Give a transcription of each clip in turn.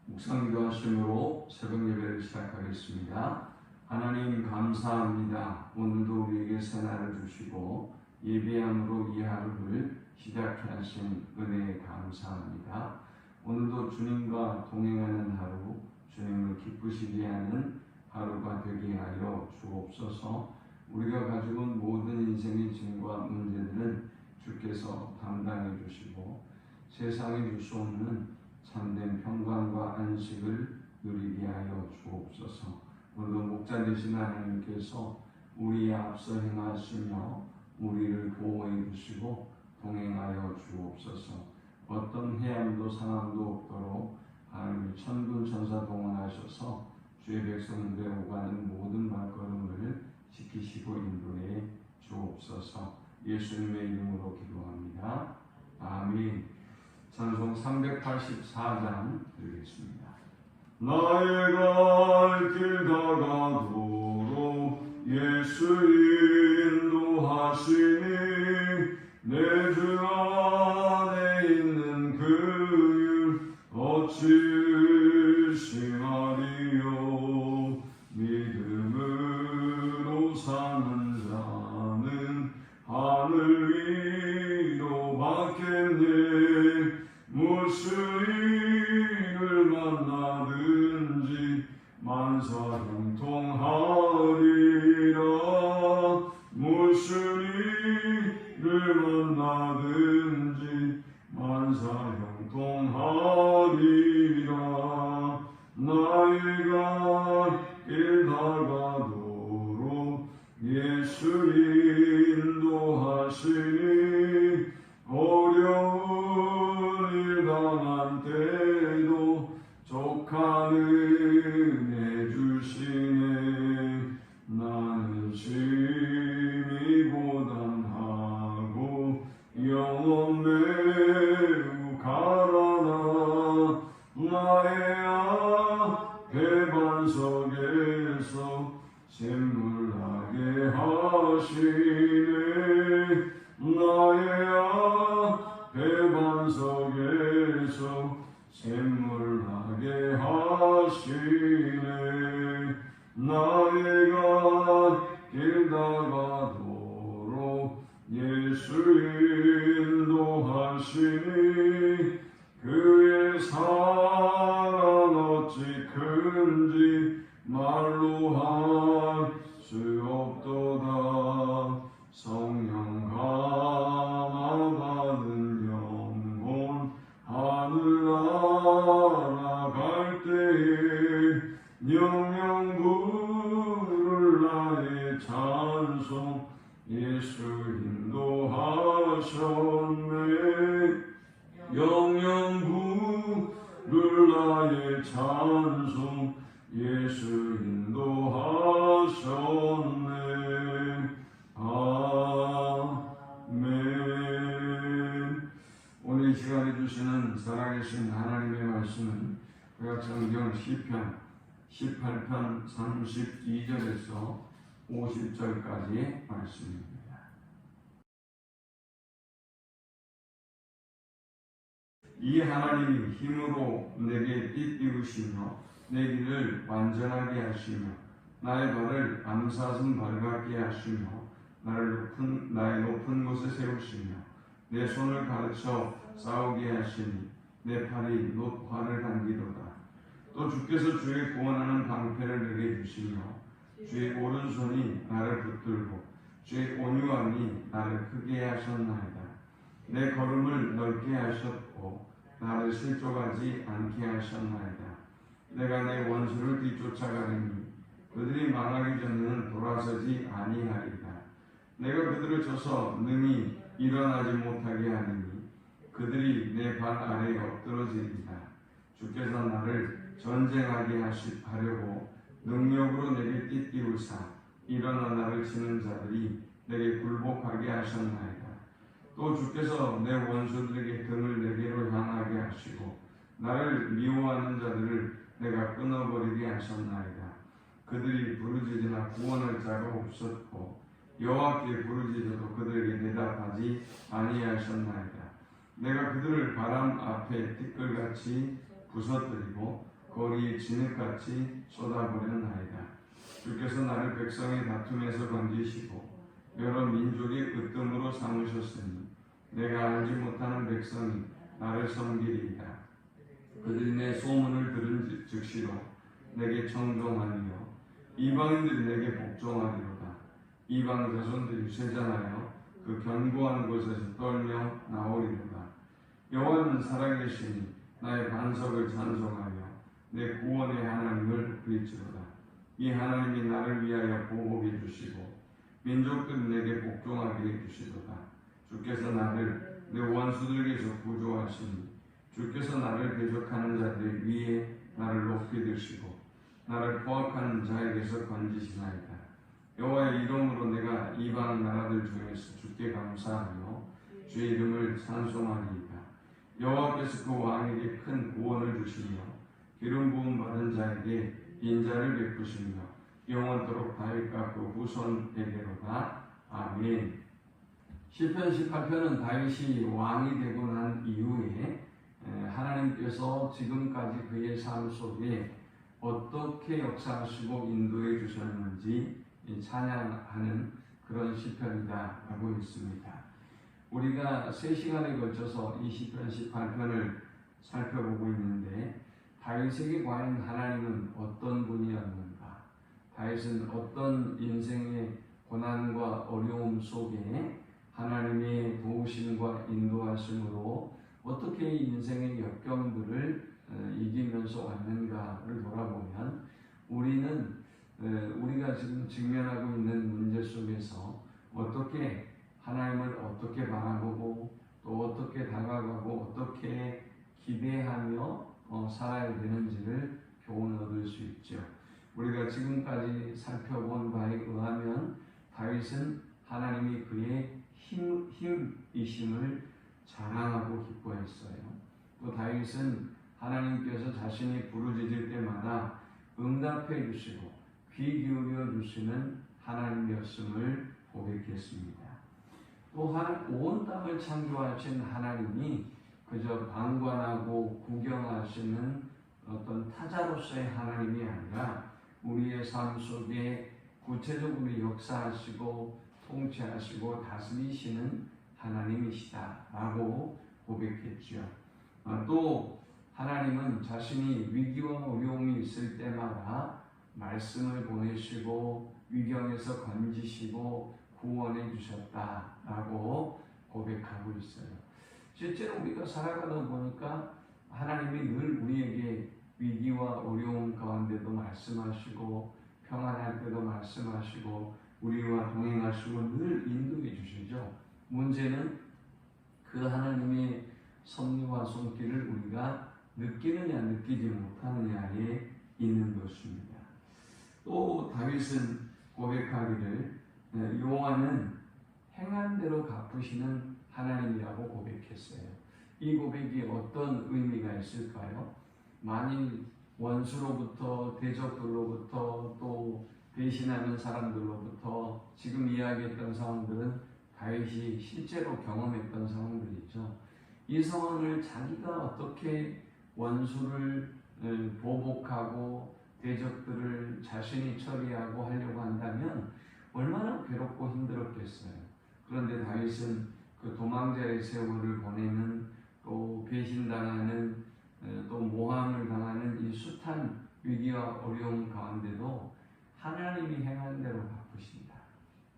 묵상기도 하심으로 새벽 예배를 시작하겠습니다. 하나님 감사합니다. 오늘도 우리에게 새날을 주시고 예배함으로 이 하루를 시작해 하신 은혜에 감사합니다. 오늘도 주님과 동행하는 하루, 주님을 기쁘시게 하는 하루가 되게 하여 주옵소서. 우리가 가지고 온 모든 인생의 짐과 문제들은 주께서 담당해 주시고 세상에 줄 수 없는 참된 평강과 안식을 누리게 하여 주옵소서. 오늘도 목자 되신 하나님께서 우리의 앞서 행하시며 우리를 보호해 주시고 동행하여 주옵소서. 어떤 해함도 상함도 없도록 하나님 천군 천사 동원하셔서 주의 백성들의 오가는 모든 발걸음을 지키시고 인도해 주옵소서. 예수님의 이름으로 기도합니다. 아멘. 찬송 384장 드리겠습니다. 나의 갈 길 다가도록 예수 인도하시니 내 주 안에 있는 그 일 어찌 의심하리요. 믿음으로 사는 자는 하늘 위로 받겠네. 무슨 일을 만나든지 만사형통하리라. 무슨 일을 만나든지 만사형통하리라. 나이가 길 다가도록 예수 인도하시니 어려운 일 당한 때도 족한 은혜 주시네. 나는 심히 고단하고 영혼 매우 가라나. 나의 앞에 반석에서 샘물나게 하시네. 나의 앞에 반석에서 샘물나게 하시네. 나의 길 다가도록 예수 인도하시니 그의 사랑 어찌 큰지 말로 할 수 없도다. 성령 감화받은 영혼 하늘 날아갈 때에 영영 부를 나의 찬송 예수 인도하셨네. 영영 부를 나의 찬송 예수 인도하셨네. 아멘. 오늘 이 시간에 주시는 살아계신 하나님의 말씀은 구약성경 시편 18편 32절에서 50절까지의 말씀입니다. 이 하나님이 힘으로 내게 띠띠우시며 내 길을 완전하게 하시며 나의 발을 암사슴 발 같게 하시며 나의 높은 곳에 세우시며 내 손을 가르쳐 싸우게 하시니 내 팔이 놋 활을 당기도다. 또 주께서 주의 구원하는 방패를 내게 주시며 주의 오른손이 나를 붙들고 주의 온유함이 나를 크게 하셨나이다. 내 걸음을 넓게 하셨고 나를 실족하지 않게 하셨나이다. 내가 내 원수를 뒤쫓아가리니 그들이 망하기 전에는 돌아서지 아니하리다. 내가 그들을 쳐서 능히 일어나지 못하게 하리니 그들이 내 발 아래에 엎드러지리다. 주께서 나를 전쟁하게 하려고 능력으로 내게 띠띠우사 일어나 나를 치는 자들이 내게 굴복하게 하셨나이다. 또 주께서 내 원수들에게 등을 내게로 향하게 하시고 나를 미워하는 자들을 내가 끊어버리게 하셨나이다. 그들이 부르짖으나 구원할 자가 없었고 여호와께 부르짖어도 그들에게 대답하지 아니하셨나이다. 내가 그들을 바람 앞에 티끌같이 부서뜨리고 거리에 진흙같이 쏟아버렸나이다. 주께서 나를 백성의 다툼에서 건지시고 여러 민족의 으뜸으로 삼으셨으니 내가 알지 못하는 백성이 나를 섬기리이다. 그들이 내 소문을 들은 즉시로 내게 청종하리요 이방인들이 내게 복종하리로다. 이방 자손들이 쇠잔하여 그 견고한 곳에서 떨며 나오리로다. 여호와는 살아계시니 나의 반석을 찬송하여 내 구원의 하나님을 부르짖으로다. 이 하나님이 나를 위하여 보복해 주시고 민족들이 내게 복종하게 해주시도다. 주께서 나를 내 원수들에게서 구조하시니 주께서 나를 대적하는 자들 위에 나를 높이 드시고 나를 포악하는 자에게서 건지시나이다. 여호와의 이름으로 내가 이방 나라들 중에서 주께 감사하며 주의 이름을 찬송하리이다. 여호와께서 그 왕에게 큰 구원을 주시며 기름 부음 받은 자에게 인자를 베푸시며 영원토록 다윗과 그 후손에게로다. 아멘. 시편 18편은 다윗이 왕이 되고 난 이후에 하나님께서 지금까지 그의 삶 속에 어떻게 역사하시고 인도해 주셨는지 찬양하는 그런 시편이다라고 했습니다. 우리가 3시간에 걸쳐서 이 시편 18편을 살펴보고 있는데 다윗에게 과연 하나님은 어떤 분이었는가? 다윗은 어떤 인생의 고난과 어려움 속에 하나님의 도우심과 인도하심으로 어떻게 인생의 역경들을 이기면서 왔는가를 돌아보면 우리가 지금 직면하고 있는 문제 속에서 어떻게 하나님을 어떻게 바라보고 또 어떻게 다가가고 어떻게 기대하며 살아야 되는지를 교훈 얻을 수 있죠. 우리가 지금까지 살펴본 바에 의하면 다윗은 하나님이 그의 힘이심을 자랑하고 기뻐했어요. 또 다윗은 하나님께서 자신이 부르짖을 때마다 응답해 주시고 귀 기울여 주시는 하나님이었음을 고백했습니다. 또한 온 땅을 창조하신 하나님이 그저 방관하고 구경하시는 어떤 타자로서의 하나님이 아니라 우리의 삶 속에 구체적으로 역사하시고 통치하시고 다스리시는 하나님이시다라고 고백했죠. 또 하나님은 자신이 위기와 어려움이 있을 때마다 말씀을 보내시고 위경에서 건지시고 구원해 주셨다라고 고백하고 있어요. 실제로 우리가 살아가다 보니까 하나님이 늘 우리에게 위기와 어려움 가운데도 말씀하시고 평안할 때도 말씀하시고 우리와 동행하시고 늘 인도해 주시죠. 문제는 그 하나님의 섭리와 손길을 우리가 느끼느냐 느끼지 못하느냐에 있는 것입니다. 또 다윗은 고백하기를 여호와는 행한 대로 갚으시는 하나님이라고 고백했어요. 이 고백이 어떤 의미가 있을까요? 만일 원수로부터 대적들로부터 또 배신하는 사람들로부터 지금 이야기했던 상황들은 다윗이 실제로 경험했던 상황들이죠. 이 상황을 자기가 어떻게 원수를 보복하고 대적들을 자신이 처리하고 하려고 한다면 얼마나 괴롭고 힘들었겠어요. 그런데 다윗은 그 도망자의 세월을 보내는 또 배신당하는 또 모함을 당하는 이 숱한 위기와 어려움 가운데도 하나님이 행한 대로 갚으신다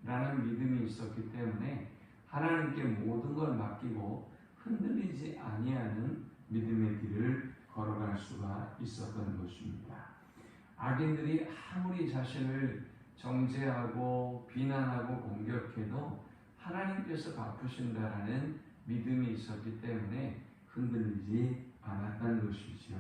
라는 믿음이 있었기 때문에 하나님께 모든 걸 맡기고 흔들리지 아니하는 믿음의 길을 걸어갈 수가 있었던 것입니다. 악인들이 아무리 자신을 정죄하고 비난하고 공격해도 하나님께서 갚으신다라는 믿음이 있었기 때문에 흔들리지 않았다는 것이죠.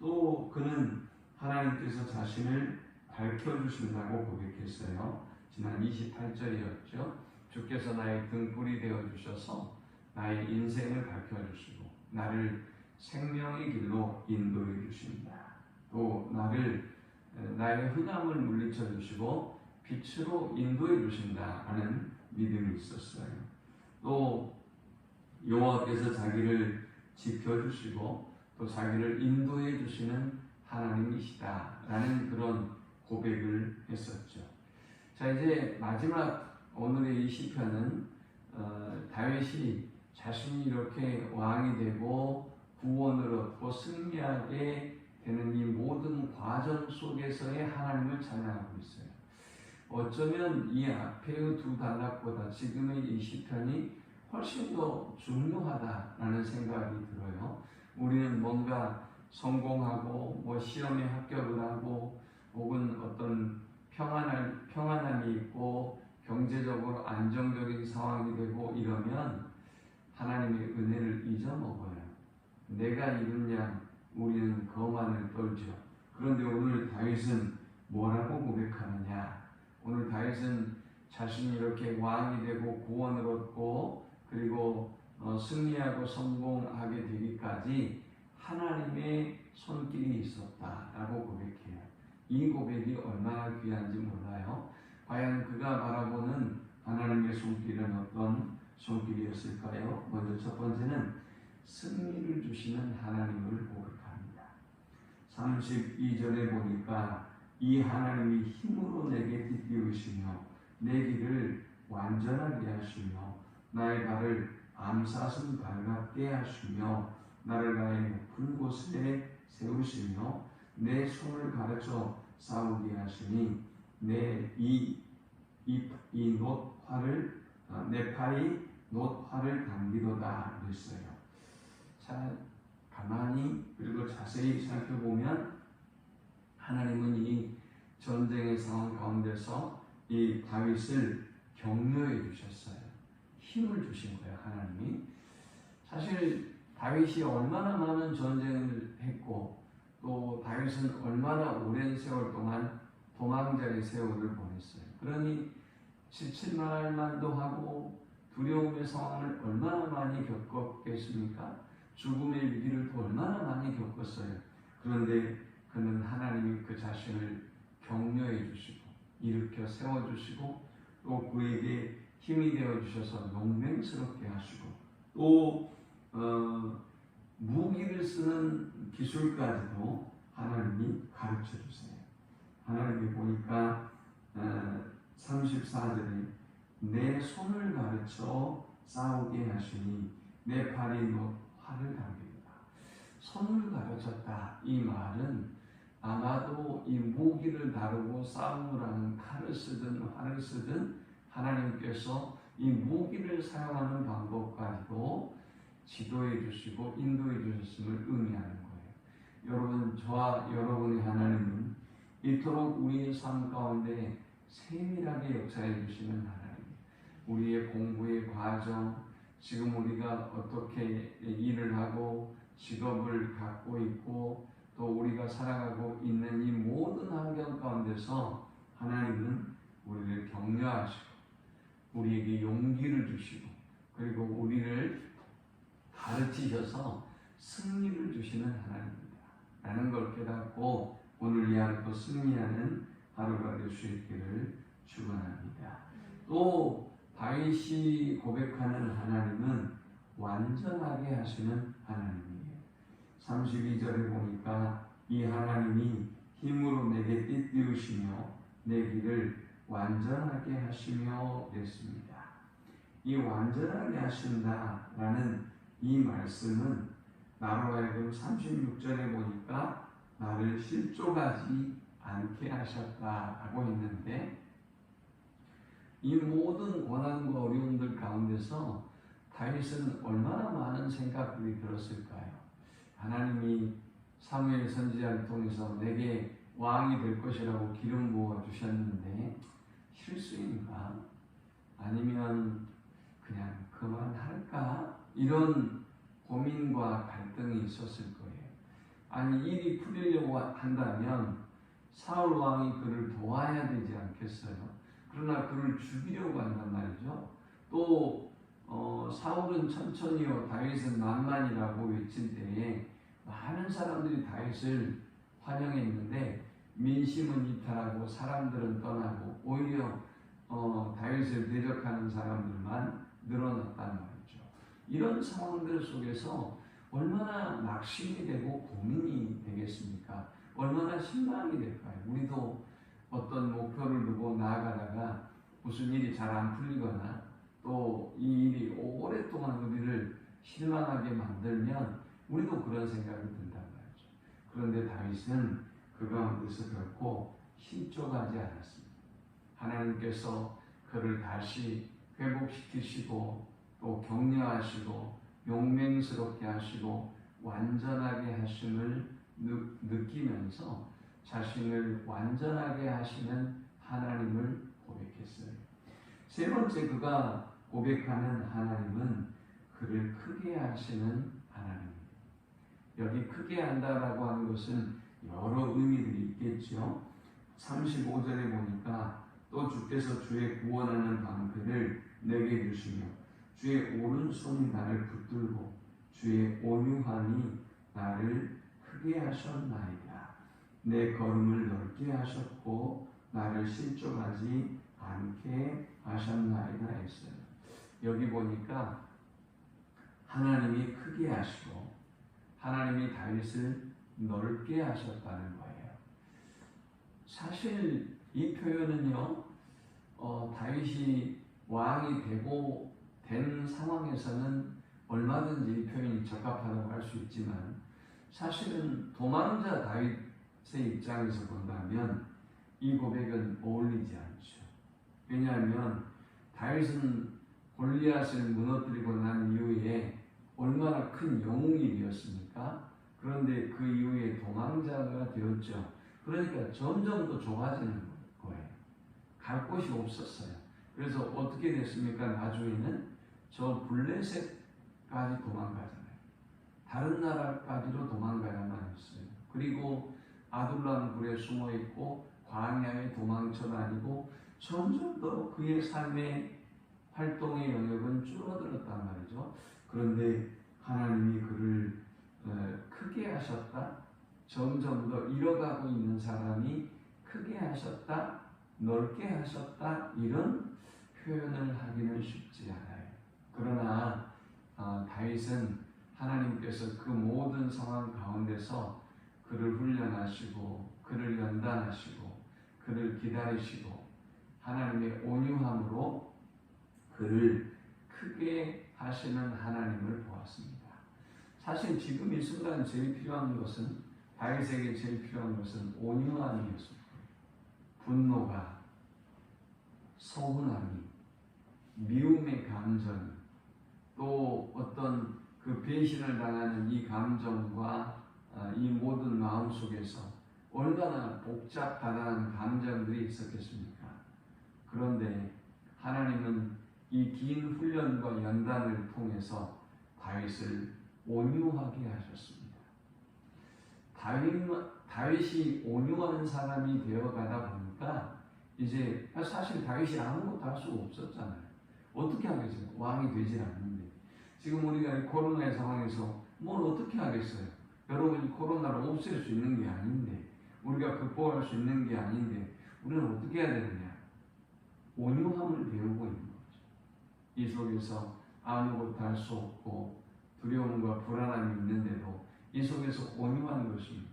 또 그는 하나님께서 자신을 밝혀주신다고 고백했어요. 지난 28절이었죠. 주께서 나의 등불이 되어주셔서 나의 인생을 밝혀주시고 나를 생명의 길로 인도해 주신다. 또 나의 흑암을 물리쳐 주시고 빛으로 인도해 주신다라는 믿음이 있었어요. 또 여호와께서 자기를 지켜주시고 또 자기를 인도해 주시는 하나님이시다라는 그런 고백을 했었죠. 자, 이제 마지막 오늘의 이 시편은 다윗이 자신이 이렇게 왕이 되고 구원을 얻고 승리하게 되는 이 모든 과정 속에서의 하나님을 찬양하고 있어요. 어쩌면 이 앞에의 두 단락보다 지금의 이 시편이 훨씬 더 중요하다라는 생각이 들어요. 우리는 뭔가 성공하고 뭐 시험에 합격을 하고 혹은 어떤 평안함이 있고 경제적으로 안정적인 상황이 되고 이러면 하나님의 은혜를 잊어먹어요. 내가 이루냐 우리는 거만을 떨죠. 그런데 오늘 다윗은 뭐라고 고백하느냐? 오늘 다윗은 자신이 이렇게 왕이 되고 구원을 얻고 그리고 승리하고 성공하게 되기까지 하나님의 손길이 있었다라고 고백해요. 이 고백이 얼마나 귀한지 몰라요. 과연 그가 바라보는 하나님의 손길은 어떤 손길이었을까요? 먼저 첫 번째는 승리를 주시는 하나님을 고백합니다. 32절에 보니까 이 하나님이 힘으로 내게 띠띠우시며 내 길을 완전하게 하시며 나의 발을 암사슴 발같게 하시며 나를 나의 높은 곳에 세우시며 내 손을 가르쳐 싸우게 하시니 내 팔이 놋활을 당기도다 그랬어요. 자, 가만히 그리고 자세히 살펴보면 하나님은 이 전쟁의 상황 가운데서 이 다윗을 격려해 주셨어요. 힘을 주신 거예요, 하나님이. 사실 다윗이 얼마나 많은 전쟁을 했고 또 다윗은 얼마나 오랜 세월 동안 도망자의 세월을 보냈어요. 그러니 칠칠날만도 하고 두려움의 상황을 얼마나 많이 겪었겠습니까? 죽음의 위기를 또 얼마나 많이 겪었어요. 그런데 그는 하나님이 그 자신을 격려해 주시고 일으켜 세워주시고 또 그에게 힘이 되어 주셔서 용맹스럽게 하시고 또 무기를 쓰는 기술까지도 하나님이 가르쳐 주세요. 하나님이 보니까 34절에 내 손을 가르쳐 싸우게 하시니 내 팔이 활을 당깁니다. 손을 가르쳤다. 이 말은 아마도 이 무기를 다루고 싸움을 하는 칼을 쓰든 활을 쓰든 하나님께서 이 무기를 사용하는 방법까지도 지도해 주시고 인도해 주셨음을 의미하는 거예요. 여러분, 저와 여러분의 하나님은 이토록 우리의 삶 가운데 세밀하게 역사해 주시는 하나님, 우리의 공부의 과정, 지금 우리가 어떻게 일을 하고 직업을 갖고 있고 또 우리가 살아가고 있는 이 모든 환경 가운데서 하나님은 우리를 격려하시고 우리에게 용기를 주시고 그리고 우리를 가르치셔서 승리를 주시는 하나님입니다 라는 걸 깨닫고 오늘 이 하루도 승리하는 하루가 될 수 있기를 축원합니다. 또 다윗이 고백하는 하나님은 완전하게 하시는 하나님이에요. 32절에 보니까 이 하나님이 힘으로 내게 띠띠우시며 내 길을 완전하게 하시며 됐습니다. 이 완전하게 하신다라는 이 말씀은 나로 하여금 36절에 보니까 나를 실족하지 않게 하셨다라고 했는데 이 모든 고난과 어려움들 가운데서 다윗은 얼마나 많은 생각들이 들었을까요? 하나님이 사무엘 선지자를 통해서 내게 왕이 될 것이라고 기름 부어 주셨는데 실수인가? 아니면 그냥 그만할까? 이런 고민과 갈등이 있었을 거예요. 아니 일이 풀리려고 한다면 사울 왕이 그를 도와야 되지 않겠어요? 그러나 그를 죽이려고 한단 말이죠. 또 사울은 천천히요 다윗은 만만이라고 외칠 때에 많은 사람들이 다윗을 환영했는데 민심은 이탈하고 사람들은 떠나고 오히려 다윗을 대적하는 사람들만 늘어났단 말이죠. 이런 상황들 속에서 얼마나 낙심이 되고 고민이 되겠습니까? 얼마나 실망이 될까요? 우리도 어떤 목표를 두고 나아가다가 무슨 일이 잘 안 풀리거나 또 이 일이 오랫동안 우리를 실망하게 만들면 우리도 그런 생각이 든단 말이죠. 그런데 다윗은 그 가운데서 결코 실족하지 않았습니다. 하나님께서 그를 다시 회복시키시고 또 격려하시고 용맹스럽게 하시고 완전하게 하심을 느끼면서 자신을 완전하게 하시는 하나님을 고백했어요. 세 번째 그가 고백하는 하나님은 그를 크게 하시는 하나님입니다. 여기 크게 한다라고 하는 것은 여러 의미들이 있겠죠. 35절에 보니까 또 주께서 주의 구원하는 방패를 내게 주시며 주의 오른손이 나를 붙들고 주의 온유함이 나를 크게 하셨나이다. 내 걸음을 넓게 하셨고 나를 실족하지 않게 하셨나이다 했어요. 여기 보니까 하나님이 크게 하시고 하나님이 다윗을 넓게 하셨다는 거예요. 사실 이 표현은요, 다윗이 왕이 되고 된 상황에서는 얼마든지 이 표현이 적합하다고 할 수 있지만 사실은 도망자 다윗의 입장에서 본다면 이 고백은 어울리지 않죠. 왜냐하면 다윗은 골리앗을 무너뜨리고 난 이후에 얼마나 큰 영웅이 되었습니까? 그런데 그 이후에 도망자가 되었죠. 그러니까 점점 더 좁아지는 거예요. 갈 곳이 없었어요. 그래서 어떻게 됐습니까? 나중에는 저 블레셋까지 도망가잖아요. 다른 나라까지로 도망가야만 했어요. 그리고 아둘람 굴에 숨어 있고 광야에 도망쳐 다니고 점점 더 그의 삶의 활동의 영역은 줄어들었단 말이죠. 그런데 하나님이 그를 크게 하셨다. 점점 더 잃어가고 있는 사람이 크게 하셨다, 넓게 하셨다, 이런 표현을 하기는 쉽지 않아요. 그러나 다윗은 하나님께서 그 모든 상황 가운데서 그를 훈련하시고 그를 연단하시고 그를 기다리시고 하나님의 온유함으로 그를 크게 하시는 하나님을 보았습니다. 사실 지금 이 순간 제일 필요한 것은, 다윗에게 제일 필요한 것은 온유함이었습니다. 분노가, 서운함이, 미움의 감정, 또 어떤 그 배신을 당하는 이 감정과 이 모든 마음 속에서 얼마나 복잡하다는 감정들이 있었겠습니까? 그런데 하나님은 이 긴 훈련과 연단을 통해서 다윗을 온유하게 하셨습니다. 다윗이 온유한 사람이 되어가다 보니까 이제 사실 다윗이 아무것도 할 수가 없었잖아요. 어떻게 하겠어요? 왕이 되질 않는데. 지금 우리가 이 코로나 상황에서 뭘 어떻게 하겠어요? 여러분이 코로나를 없앨 수 있는 게 아닌데, 우리가 극복할 수 있는 게 아닌데 우리는 어떻게 해야 되느냐? 온유함을 배우고 있는 거죠. 이 속에서 아무것도 할 수 없고 두려움과 불안함이 있는데도 이 속에서 온유한 것입니다.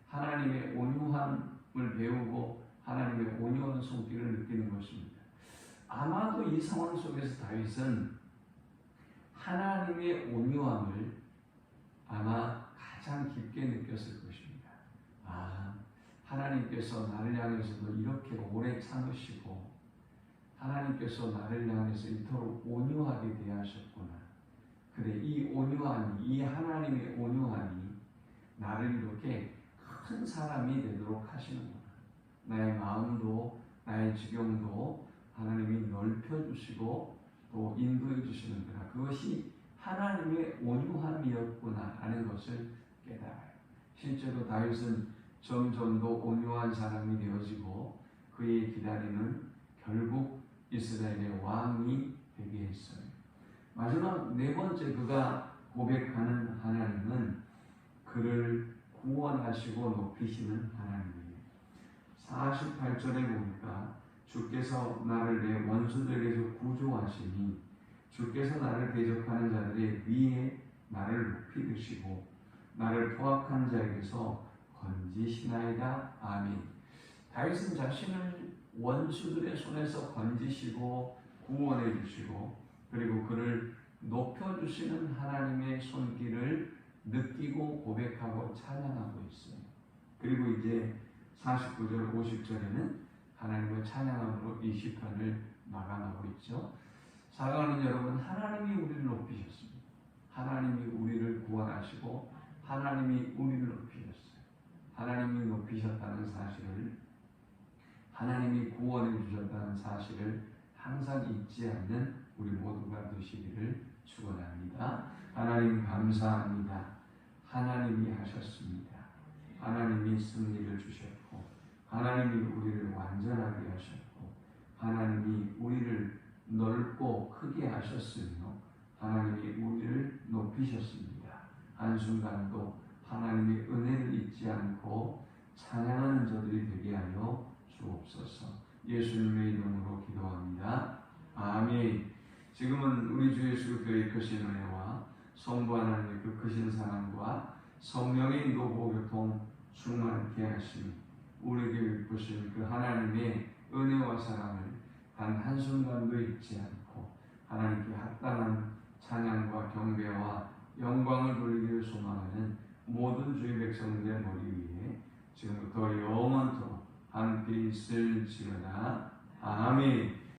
하나님의 온유함을 배우고 하나님의 온유한 손길을 느끼는 것입니다. 아마도 이 상황 속에서 다윗은 하나님의 온유함을 아마 가장 깊게 느꼈을 것입니다. 하나님께서 나를 향해서도 이렇게 오래 참으시고 하나님께서 나를 향해서 이토록 온유하게 대하셨구나. 그래, 이 온유함이, 이 하나님의 온유함이 나를 이렇게 큰 사람이 되도록 하시는구나. 나의 마음도 나의 지경도 하나님이 넓혀주시고 또 인도해 주시는구나. 그것이 하나님의 온유함이었구나 하는 것을 깨달아요. 실제로 다윗은 점점 더 온유한 사람이 되어지고 그의 기다림은 결국 이스라엘의 왕이 되게 했어요. 마지막 네 번째 그가 고백하는 하나님은 그를 구원하시고 높이시는 하나님이에요. 48절에 보니까 주께서 나를 내 원수들에게서 구조하시니 주께서 나를 대적하는 자들의 위에 나를 높이 드시고 나를 포악한 자에게서 건지시나이다. 아멘. 다윗은 자신을 원수들의 손에서 건지시고 구원해 주시고 그리고 그를 높여주시는 하나님의 손길을 느끼고 고백하고 찬양하고 있어요. 그리고 이제 49절 50절에는 하나님을 찬양함으로 이 시편을 마감하고 있죠. 사랑하는 여러분, 하나님이 우리를 높이셨습니다. 하나님이 우리를 구원하시고 하나님이 우리를 높이셨어요. 하나님이 높이셨다는 사실을, 하나님이 구원해 주셨다는 사실을 항상 잊지 않는 우리 모두가 되시기를 축원합니다. 하나님 감사합니다. 하나님이 하셨습니다. 하나님이 승리를 주셨고 하나님이 우리를 완전하게 하셨고 하나님이 우리를 넓고 크게 하셨으며 하나님이 우리를 높이셨습니다. 한순간도 하나님의 은혜를 잊지 않고 찬양하는 저들이 되게 하여 주옵소서. 예수님의 이름으로 기도합니다. 아멘. 지금은 우리 주 예수 교회의 크신 은혜와 성부 하나님의 그 크신 사랑과 성령의 인도 교통 충만케 하심, 우리에게 베푸신 그 하나님의 은혜와 사랑을 단 한순간도 잊지 않고 하나님께 합당한 찬양과 경배와 영광을 돌리기를 소망하는 모든 주의 백성들의 머리 위에 지금부터 영원토록 함께 있을지어다. 아멘.